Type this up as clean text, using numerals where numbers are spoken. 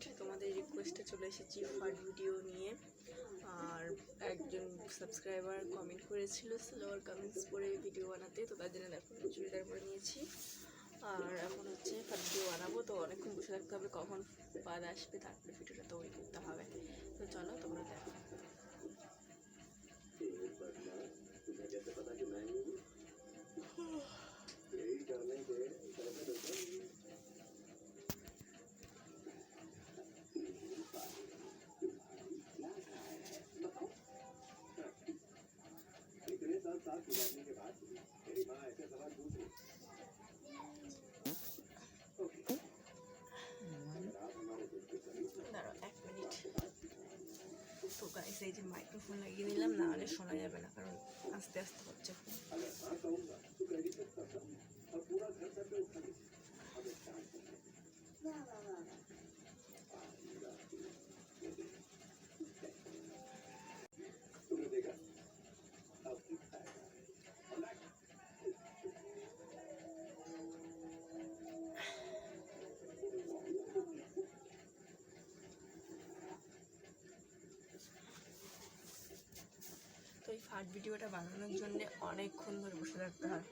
Friend, তোমাদের রিকোয়েস্টে চলে এসেছি ফাট ভিডিও নিয়ে। আর একজন সাবস্ক্রাইবার কমেন্ট করেছিল স্লোয়ার কমেন্টস পরে ভিডিও বানাতে, তো তার জন্য দেখো চুড়িদার পরে নিয়েছি। আর এখন হচ্ছে ফাট ভিডিও বানাবো, তো অনেকক্ষণ বসে থাকতে হবে, কখন বাদ আসবে তারপরে ভিডিওটা তৈরি করতে হবে। তো চলো তোমরা দেখো। साथ गुजारने के बाद मेरी माँ ऐसे सवाल पूछ रही দাঁড়াও 1 মিনিট। তো গাইস, এই যে মাইক্রোফোন লাগিয়ে নিলাম, না হলে শোনা যাবে না, কারণ আস্তে আস্তে হচ্ছে। अगर हाँ कहूँगा तो क्रेडिट करता हूँ और पूरा घर सर पे उठा ले। अब एक काम करते हैं। तुमने देखा अब कितना है তো এই ফাট ভিডিওটা বানানোর জন্য অনেকক্ষণ ধরে বসে থাকতে হয়।